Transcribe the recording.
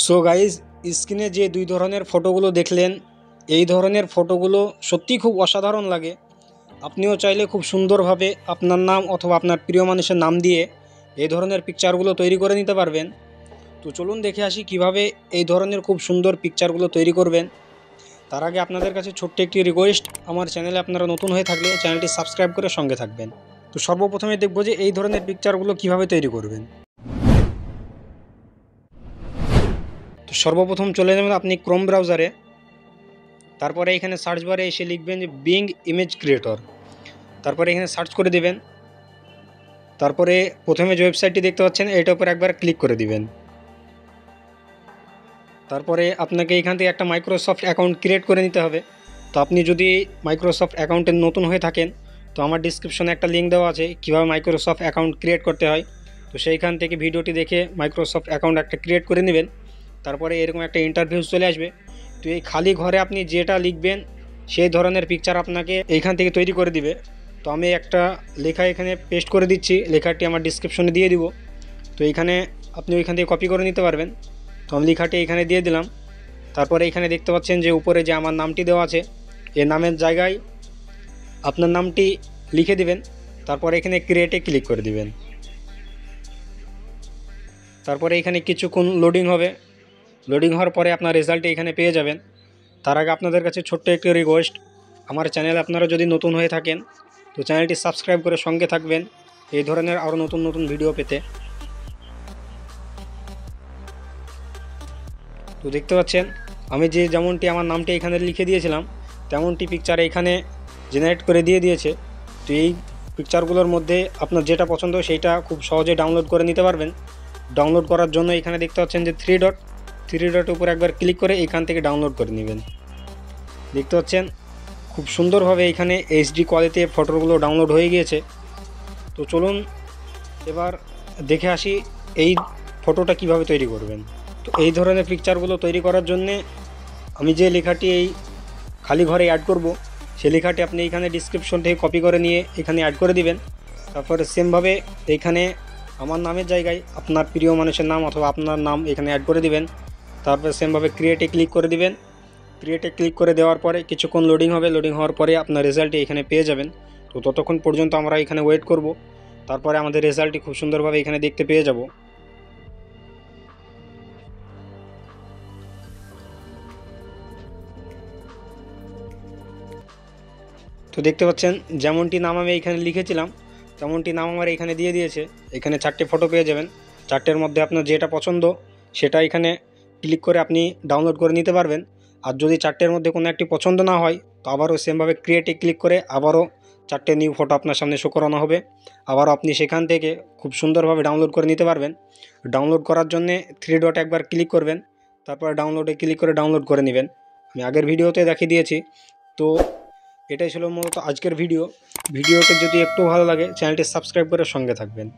So guys, স্ক্রিনে যে দুই ধরনের ফটোগুলো দেখলেন, এই ধরনের ফটোগুলো সত্যিই খুব অসাধারণ লাগে। আপনিও চাইলে খুব সুন্দরভাবে আপনার নাম অথবা আপনার প্রিয় মানুষের নাম দিয়ে এই ধরনের পিকচারগুলো তৈরি করে নিতে পারবেন। তো চলুন দেখে আসি কিভাবে এই ধরনের খুব সুন্দর পিকচারগুলো তৈরি করবেন। তার আগে আপনাদের কাছে ছোট্ট একটি রিকোয়েস্ট, আমার চ্যানেলে আপনারা নতুন হয়ে থাকলে চ্যানেলটি সাবস্ক্রাইব করে সঙ্গে থাকবেন। তো সর্বপ্রথমে দেখব যে এই ধরনের পিকচারগুলো কিভাবে তৈরি করবেন। তো সর্বপ্রথম চলে যাবেন আপনি ক্রোম ব্রাউজারে। তারপরে এখানে সার্চ বারে এসে লিখবেন যে বিং ইমেজ ক্রিয়েটর। তারপরে এখানে সার্চ করে দিবেন। তারপরে প্রথমে যে ওয়েবসাইটটি দেখতে পাচ্ছেন এটার উপর একবার ক্লিক করে দিবেন। তারপরে আপনাকে এখান থেকে একটা মাইক্রোসফট অ্যাকাউন্ট ক্রিয়েট করে নিতে হবে। তো আপনি যদি মাইক্রোসফট অ্যাকাউন্টে নতুন হয়ে থাকেন, তো আমার ডিসক্রিপশনে একটা লিঙ্ক দেওয়া আছে কীভাবে মাইক্রোসফট অ্যাকাউন্ট ক্রিয়েট করতে হয়। তো সেইখান থেকে ভিডিওটি দেখে মাইক্রোসফট অ্যাকাউন্ট একটা ক্রিয়েট করে নেবেন। তারপরে এরকম একটা ইন্টারভিউ চলে আসবে। তো এই খালি ঘরে আপনি যেটা লিখবেন সেই ধরনের পিকচার আপনাকে এইখান থেকে তৈরি করে দিবে। তো আমি একটা লেখা এখানে পেস্ট করে দিচ্ছি, লেখাটি আমার ডিসক্রিপশনে দিয়ে দিব। তো এইখানে আপনি ওইখান থেকে কপি করে নিতে পারবেন। তো আমি লেখাটি এখানে দিয়ে দিলাম। তারপরে এখানে দেখতে পাচ্ছেন যে উপরে যে আমার নামটি দেওয়া আছে, এই নামের জায়গায় আপনার নামটি লিখে দিবেন। তারপরে এখানে ক্রিয়েটে ক্লিক করে দিবেন। তারপরে এখানে কিছুক্ষণ লোডিং হবে। লোডিং হওয়ার পরে আপনার রেজাল্টটি এখানে পেয়ে যাবেন। তার আগে আপনাদের কাছে ছোট্ট একটি রিকোয়েস্ট, আমার চ্যানেল আপনারা যদি নতুন হয়ে থাকেন তো চ্যানেলটি সাবস্ক্রাইব করে সঙ্গে থাকবেন এই ধরনের আরও নতুন নতুন ভিডিও পেতে। তো দেখতে পাচ্ছেন আমি যেমনটি আমার নামটি এখানে লিখে দিয়েছিলাম তেমনটি পিকচার এখানে জেনারেট করে দিয়েছে। তো এই পিকচারগুলোর মধ্যে আপনার যেটা পছন্দ সেইটা খুব সহজে ডাউনলোড করে নিতে পারবেন। ডাউনলোড করার জন্য এখানে দেখতে পাচ্ছেন যে থ্রি ডটের উপর একবার ক্লিক করে এখান থেকে ডাউনলোড করে নেবেন। দেখতে পাচ্ছেন খুব সুন্দরভাবে এখানে এইচডি কোয়ালিটিতে ফটোগুলো ডাউনলোড হয়ে গিয়েছে। তো চলুন এবার দেখে আসি এই ফটোটা কিভাবে তৈরি করবেন। তো এই ধরনের পিকচারগুলো তৈরি করার জন্যে আমি যে লেখাটি এই খালি ঘরে অ্যাড করব, সেই লেখাটি আপনি এখানে ডিসক্রিপশন থেকে কপি করে নিয়ে এখানে অ্যাড করে দিবেন। তারপরে সেমভাবে এইখানে আমার নামের জায়গায় আপনার প্রিয় মানুষের নাম অথবা আপনার নাম এখানে অ্যাড করে দিবেন। তারপরে সেমভাবে ক্রিয়েটে ক্লিক করে দিবেন। ক্রিয়েটে ক্লিক করে দেওয়ার পরে কিছুক্ষণ লোডিং হবে। লোডিং হওয়ার পরে আপনার রেজাল্টটি এখানে পেয়ে যাবেন। তো ততক্ষণ পর্যন্ত আমরা এখানে ওয়েট করব। তারপরে আমাদের রেজাল্টটি খুব সুন্দরভাবে এখানে দেখতে পেয়ে যাব। তো দেখতে পাচ্ছেন যেমনটি নাম আমি এখানে লিখেছিলাম তেমনটি নাম আমার এখানে দিয়ে দিয়েছে। এখানে 4টে ফটো পেয়ে যাবেন। 4টের মধ্যে আপনার যেটা পছন্দ সেটা এখানে ক্লিক করে আপনি ডাউনলোড করে নিতে পারবেন। আর যদি 4টের মধ্যে কোনো একটি পছন্দ না হয় তো আবারও সেমভাবে ক্রিয়েটে ক্লিক করে আবারও 4টে নিউ ফটো আপনার সামনে শো করানো হবে। আবারও আপনি সেখান থেকে খুব সুন্দরভাবে ডাউনলোড করে নিতে পারবেন। ডাউনলোড করার জন্যে থ্রি ডট একবার ক্লিক করবেন। তারপর ডাউনলোডে ক্লিক করে ডাউনলোড করে নেবেন। আমি আগের ভিডিওতে দেখিয়ে দিয়েছি। তো এটাই ছিল মূলত আজকের ভিডিওটি যদি একটু ভালো লাগে চ্যানেলটি সাবস্ক্রাইব করে সঙ্গে থাকবেন।